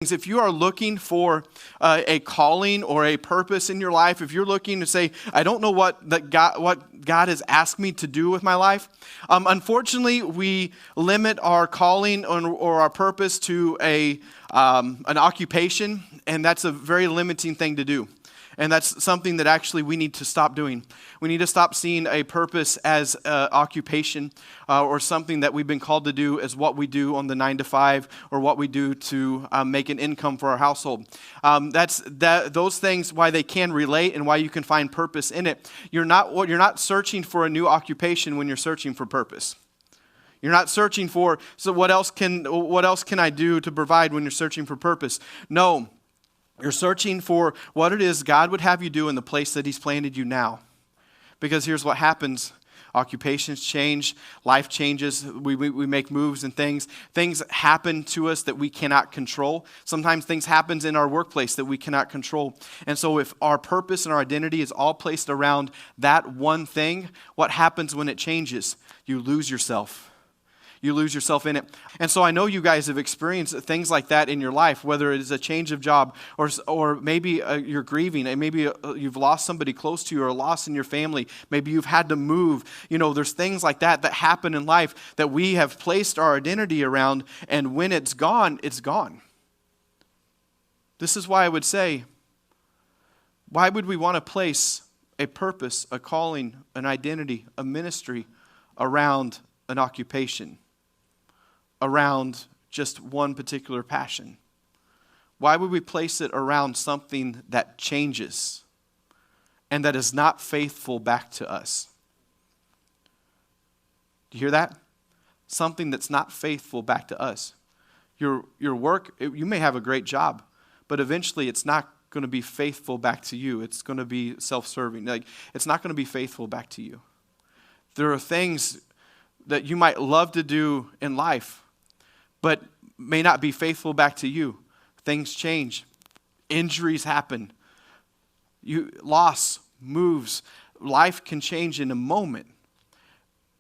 If you are looking for a calling or a purpose in your life, if you're looking to say, I don't know what God has asked me to do with my life, unfortunately, we limit our calling or our purpose to an occupation, and that's a very limiting thing to do. And that's something that actually we need to stop doing. We need to stop seeing a purpose as occupation or something that we've been called to do as what we do on the 9 to 5 or what we do to make an income for our household. Those things, why they can relate and why you can find purpose in it. You're not searching for a new occupation when you're searching for purpose. You're not searching for, so what else can I do to provide when you're searching for purpose? No. You're searching for what it is God would have you do in the place that He's planted you now. Because here's what happens. Occupations change, life changes, we make moves and things. Things happen to us that we cannot control. Sometimes things happen in our workplace that we cannot control. And so if our purpose and our identity is all placed around that one thing, what happens when it changes? You lose yourself. You lose yourself in it. And so I know you guys have experienced things like that in your life, whether it is a change of job or maybe you're grieving, and maybe you've lost somebody close to you or a loss in your family. Maybe you've had to move. There's things like that happen in life that we have placed our identity around, and when it's gone, it's gone. This is why I would say, why would we want to place a purpose, a calling, an identity, a ministry around an occupation? Around just one particular passion? Why would we place it around something that changes and that is not faithful back to us? Do you hear that? Something that's not faithful back to us. Your work, you may have a great job, but eventually it's not going to be faithful back to you. It's going to be self-serving. It's not going to be faithful back to you. There are things that you might love to do in life, but may not be faithful back to you. Things change. Injuries happen. Loss moves. Life can change in a moment.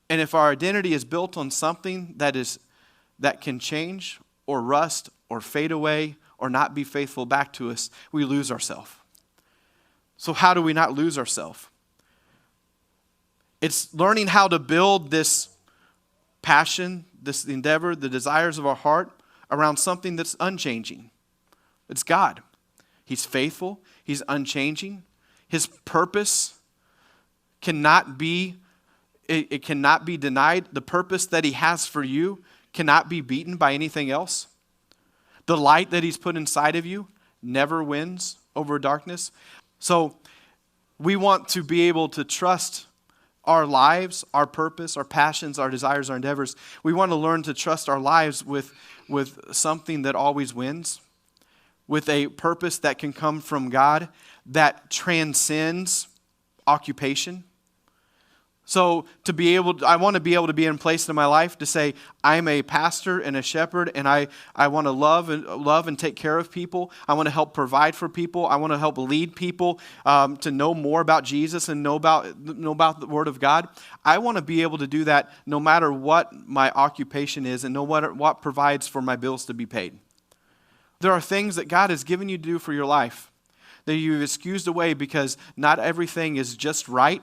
And if our identity is built on something that can change or rust or fade away or not be faithful back to us, we lose ourselves. So how do we not lose ourselves? It's learning how to build this passion, this endeavor, the desires of our heart around something that's unchanging. It's God. He's faithful. He's unchanging. His purpose cannot be denied. The purpose that He has for you cannot be beaten by anything else. The light that He's put inside of you never wins over darkness. So we want to be able to trust our lives, our purpose, our passions, our desires, our endeavors. We want to learn to trust our lives with something that always wins, with a purpose that can come from God that transcends occupation. So I want to be able to be in a place in my life to say, I'm a pastor and a shepherd, and I want to love and take care of people. I want to help provide for people. I want to help lead people to know more about Jesus and know about the Word of God. I want to be able to do that no matter what my occupation is and no matter what provides for my bills to be paid. There are things that God has given you to do for your life that you've excused away because not everything is just right.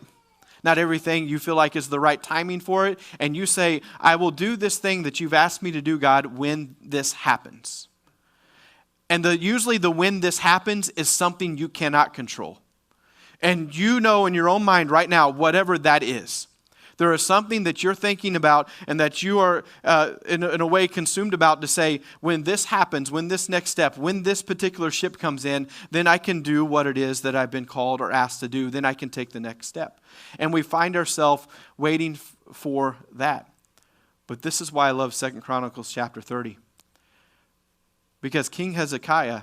Not everything you feel like is the right timing for it. And you say, I will do this thing that you've asked me to do, God, when this happens. And usually the when this happens is something you cannot control. And you know in your own mind right now, whatever that is. There is something that you're thinking about and that you are in a way consumed about to say, when this happens, when this next step, when this particular ship comes in, then I can do what it is that I've been called or asked to do. Then I can take the next step. And we find ourselves waiting for that. But this is why I love 2 Chronicles chapter 30. Because King Hezekiah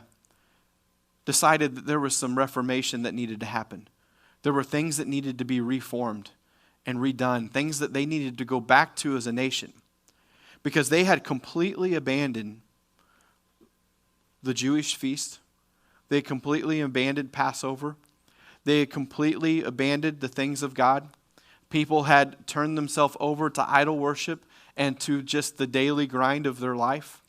decided that there was some reformation that needed to happen. There were things that needed to be reformed and redone, things that they needed to go back to as a nation, because they had completely abandoned the Jewish feast. They completely abandoned Passover. They had completely abandoned the things of God. People had turned themselves over to idol worship and to just the daily grind of their life.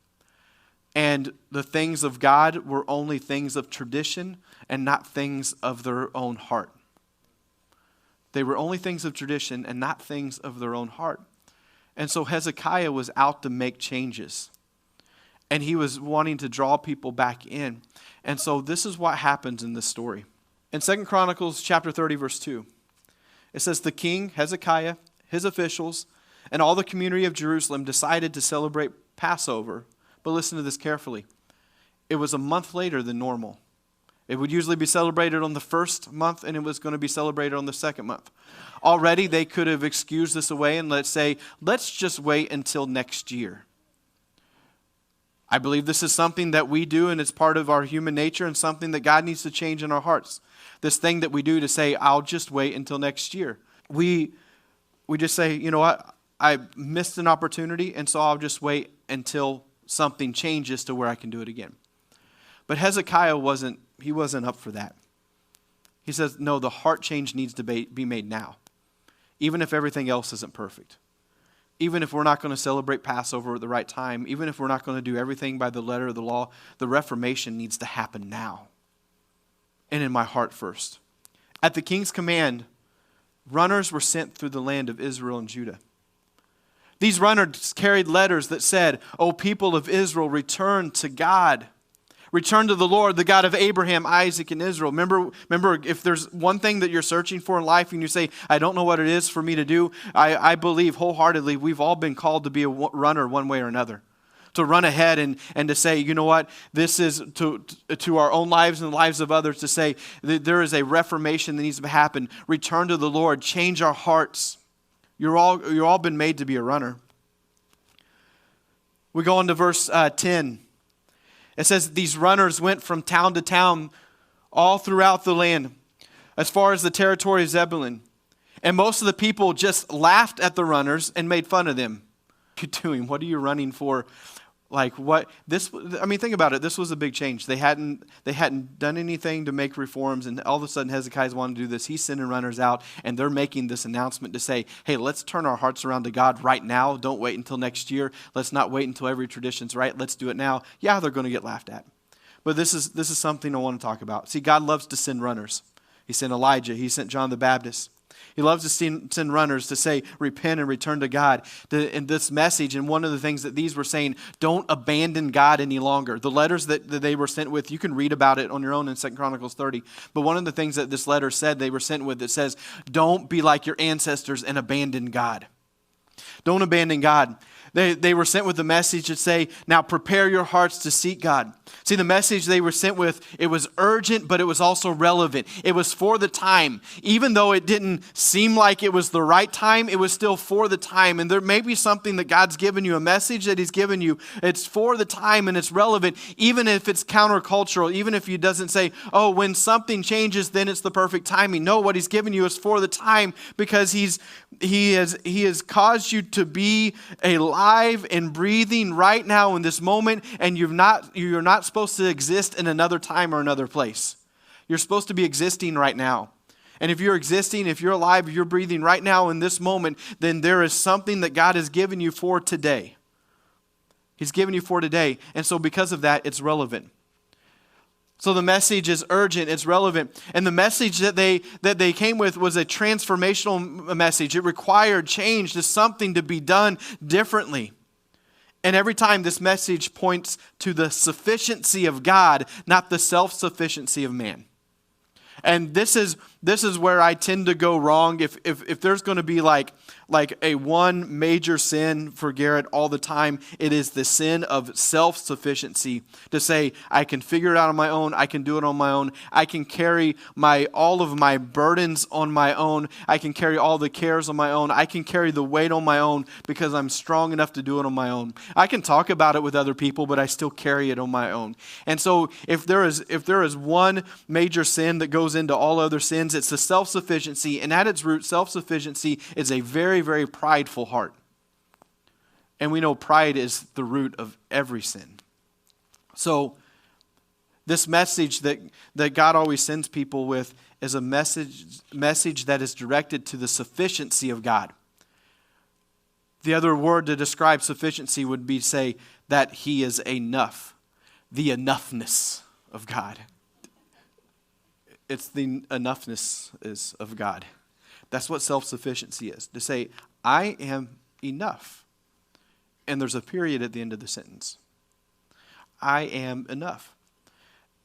And the things of God were only things of tradition and not things of their own heart. They were only things of tradition and not things of their own heart. And so Hezekiah was out to make changes. And he was wanting to draw people back in. And so this is what happens in this story. In 2 Chronicles chapter 30, verse 2, it says, the king, Hezekiah, his officials, and all the community of Jerusalem decided to celebrate Passover. But listen to this carefully. It was a month later than normal. It would usually be celebrated on the first month, and it was going to be celebrated on the second month. Already, they could have excused this away and let's just wait until next year. I believe this is something that we do, and it's part of our human nature and something that God needs to change in our hearts. This thing that we do to say, I'll just wait until next year. We just say, you know what, I missed an opportunity, and so I'll just wait until something changes to where I can do it again. But Hezekiah wasn't up for that. He says, no, the heart change needs to be made now, even if everything else isn't perfect. Even if we're not going to celebrate Passover at the right time, even if we're not going to do everything by the letter of the law, the Reformation needs to happen now. And in my heart first. At the king's command, runners were sent through the land of Israel and Judah. These runners carried letters that said, O people of Israel, return to God. Return to the Lord, the God of Abraham, Isaac, and Israel. Remember, if there's one thing that you're searching for in life and you say, I don't know what it is for me to do, I believe wholeheartedly we've all been called to be a runner one way or another. To run ahead and to say, you know what, this is to our own lives and the lives of others, to say that there is a reformation that needs to happen. Return to the Lord, change our hearts. You're all been made to be a runner. We go on to verse 10. It says, these runners went from town to town all throughout the land, as far as the territory of Zebulun. And most of the people just laughed at the runners and made fun of them. What are you doing? What are you running for? Like what this? I mean, think about it. This was a big change. They hadn't done anything to make reforms, and all of a sudden Hezekiah's wanting to do this. He's sending runners out, and they're making this announcement to say, "Hey, let's turn our hearts around to God right now. Don't wait until next year. Let's not wait until every tradition's right. Let's do it now." Yeah, they're going to get laughed at, but this is something I want to talk about. See, God loves to send runners. He sent Elijah. He sent John the Baptist. He loves to send runners to say, repent and return to God. In this message, and one of the things that these were saying, don't abandon God any longer. The letters that they were sent with, you can read about it on your own in 2 Chronicles 30. But one of the things that this letter said they were sent with, it says, don't be like your ancestors and abandon God. Don't abandon God. They were sent with the message to say, now prepare your hearts to seek God. See, the message they were sent with, it was urgent, but it was also relevant. It was for the time. Even though it didn't seem like it was the right time, it was still for the time. And there may be something that God's given you, a message that He's given you. It's for the time and it's relevant, even if it's countercultural, even if He doesn't say, oh, when something changes, then it's the perfect timing. No, what He's given you is for the time, because He has caused you to be alive and breathing right now in this moment, and you're not supposed to exist in another time or another place. You're supposed to be existing right now. And if you're existing, if you're alive, if you're breathing right now in this moment, then there is something that God has given you for today. He's given you for today. And so because of that, it's relevant. So the message is urgent, it's relevant. And the message that they came with was a transformational message. It required change. There's something to be done differently. And every time this message points to the sufficiency of God, not the self-sufficiency of man. And this is where I tend to go wrong. If there's going to be like a one major sin for Garrett all the time, it is the sin of self-sufficiency. To say, I can figure it out on my own, I can do it on my own, I can carry all of my burdens on my own, I can carry all the cares on my own, I can carry the weight on my own because I'm strong enough to do it on my own. I can talk about it with other people, but I still carry it on my own. And so if there is one major sin that goes into all other sins, it's the self-sufficiency, and at its root, self-sufficiency is a very, very prideful heart. And we know pride is the root of every sin. So this message that God always sends people with is a message that is directed to the sufficiency of God. The other word to describe sufficiency would be say that He is enough. the enoughness of God. It's the enoughness of God. That's what self-sufficiency is. To say, I am enough. And there's a period at the end of the sentence. I am enough.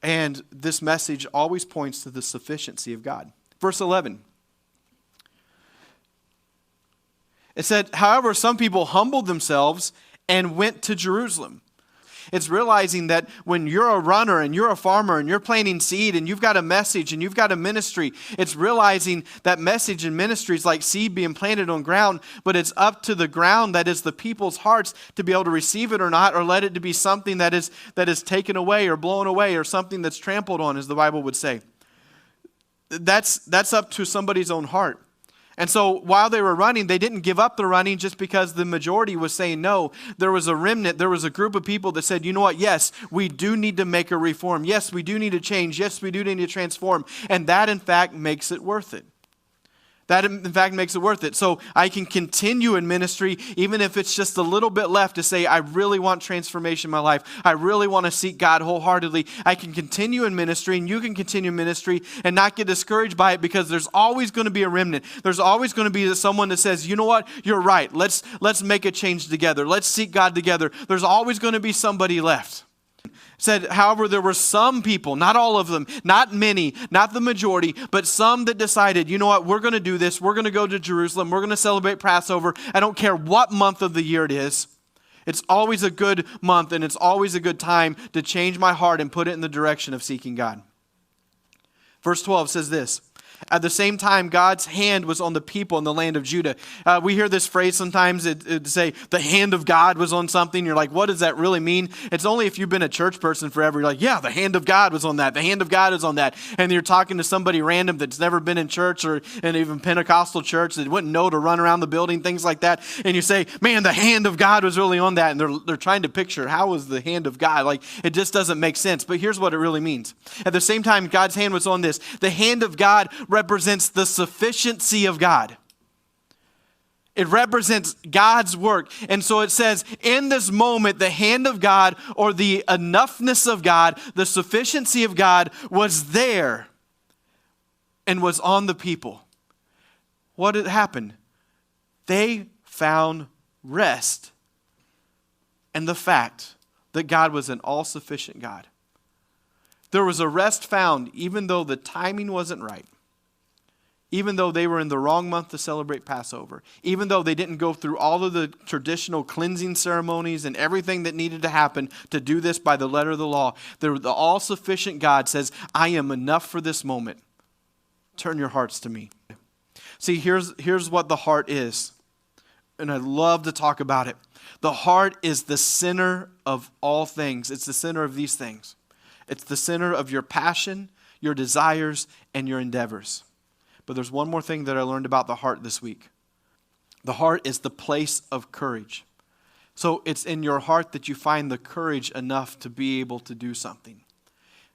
And this message always points to the sufficiency of God. Verse 11. It said, however, some people humbled themselves and went to Jerusalem. It's realizing that when you're a runner and you're a farmer and you're planting seed and you've got a message and you've got a ministry, it's realizing that message and ministry is like seed being planted on ground, but it's up to the ground that is the people's hearts to be able to receive it or not, or let it to be something that is taken away or blown away or something that's trampled on, as the Bible would say. That's up to somebody's own heart. And so while they were running, they didn't give up the running just because the majority was saying no. There was a remnant, there was a group of people that said, you know what, yes, we do need to make a reform. Yes, we do need to change. Yes, we do need to transform. And that, in fact, makes it worth it. That, in fact, makes it worth it. So I can continue in ministry, even if it's just a little bit left, to say, I really want transformation in my life. I really want to seek God wholeheartedly. I can continue in ministry, and you can continue in ministry and not get discouraged by it, because there's always going to be a remnant. There's always going to be someone that says, you know what, you're right. Let's make a change together. Let's seek God together. There's always going to be somebody left. Said, however, there were some people, not all of them, not many, not the majority, but some that decided, you know what, we're going to do this. We're going to go to Jerusalem. We're going to celebrate Passover. I don't care what month of the year it is. It's always a good month, and it's always a good time to change my heart and put it in the direction of seeking God. Verse 12 says this. At the same time, God's hand was on the people in the land of Judah. We hear this phrase sometimes, it say, the hand of God was on something. You're like, what does that really mean? It's only if you've been a church person forever. You're like, yeah, the hand of God was on that. The hand of God is on that. And you're talking to somebody random that's never been in church or in even Pentecostal church that wouldn't know to run around the building, things like that. And you say, man, the hand of God was really on that. And they're trying to picture, how was the hand of God? Like, it just doesn't make sense. But here's what it really means. At the same time, God's hand was on this. The hand of God represents the sufficiency of God. It represents God's work. And so it says, in this moment, the hand of God, or the enoughness of God, the sufficiency of God was there and was on the people. What had happened? They found rest in the fact that God was an all-sufficient God. There was a rest found even though the timing wasn't right. Even though they were in the wrong month to celebrate Passover, even though they didn't go through all of the traditional cleansing ceremonies and everything that needed to happen to do this by the letter of the law, the all-sufficient God says, I am enough for this moment. Turn your hearts to me. See, here's what the heart is, and I love to talk about it. The heart is the center of all things. It's the center of these things. It's the center of your passion, your desires, and your endeavors. But there's one more thing that I learned about the heart this week. The heart is the place of courage. So it's in your heart that you find the courage enough to be able to do something.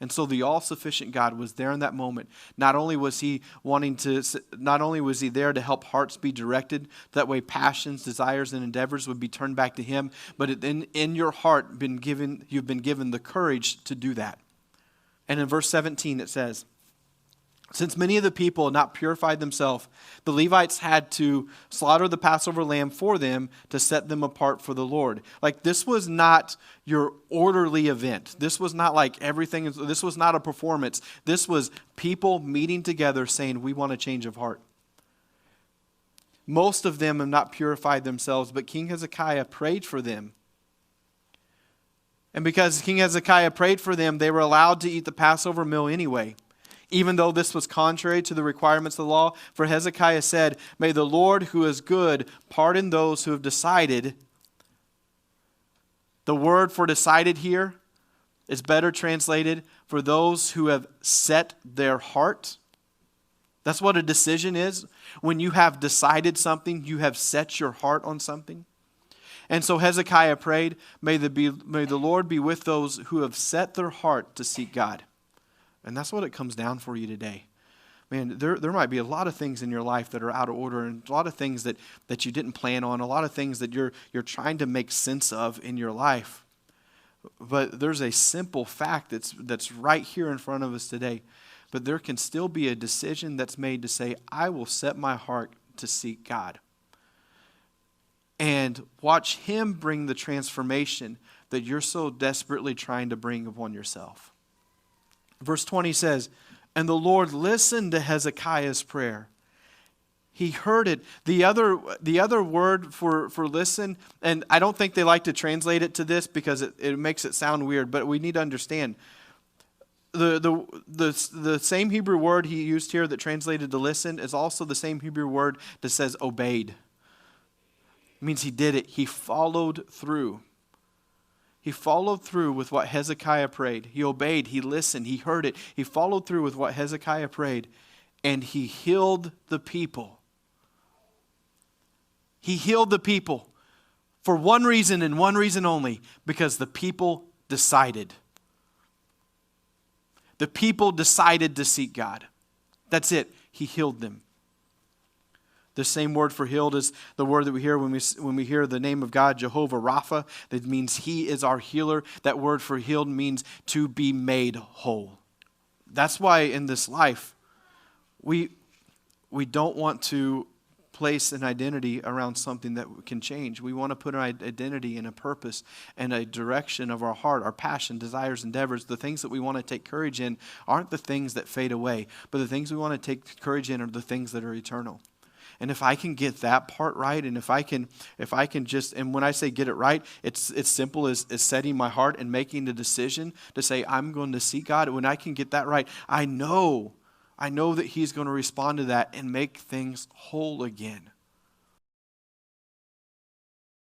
And so the all-sufficient God was there in that moment. Not only was he there to help hearts be directed, that way passions, desires, and endeavors would be turned back to him, but in your heart you've been given the courage to do that. And in verse 17 it says, since many of the people had not purified themselves, the Levites had to slaughter the Passover lamb for them to set them apart for the Lord. Like, this was not your orderly event. This was not like everything. This was not a performance. This was people meeting together saying, we want a change of heart. Most of them have not purified themselves, but King Hezekiah prayed for them. And because King Hezekiah prayed for them, they were allowed to eat the Passover meal anyway. Even though this was contrary to the requirements of the law, for Hezekiah said, may the Lord who is good pardon those who have decided. The word for decided here is better translated for those who have set their heart. That's what a decision is. When you have decided something, you have set your heart on something. And so Hezekiah prayed, may the Lord be with those who have set their heart to seek God. And that's what it comes down for you today. Man, there might be a lot of things in your life that are out of order, and a lot of things that you didn't plan on, a lot of things that you're trying to make sense of in your life. But there's a simple fact that's right here in front of us today. But there can still be a decision that's made to say, I will set my heart to seek God. And watch Him bring the transformation that you're so desperately trying to bring upon yourself. Verse 20 says, and the Lord listened to Hezekiah's prayer. He heard it. The other word for listen, and I don't think they like to translate it to this because it makes it sound weird, but we need to understand. The same Hebrew word he used here that translated to listen is also the same Hebrew word that says obeyed. It means he did it. He followed through. He followed through with what Hezekiah prayed. He obeyed. He listened. He heard it. He followed through with what Hezekiah prayed. And he healed the people. He healed the people for one reason and one reason only. Because the people decided. The people decided to seek God. That's it. He healed them. The same word for healed is the word that we hear when we hear the name of God, Jehovah Rapha. That means He is our healer. That word for healed means to be made whole. That's why in this life, we don't want to place an identity around something that can change. We want to put an identity and a purpose and a direction of our heart, our passion, desires, endeavors. The things that we want to take courage in aren't the things that fade away, but the things we want to take courage in are the things that are eternal. And if I can get that part right, and if I can just, and when I say get it right, it's simple as setting my heart and making the decision to say, I'm going to seek God. When I can get that right, I know that He's going to respond to that and make things whole again.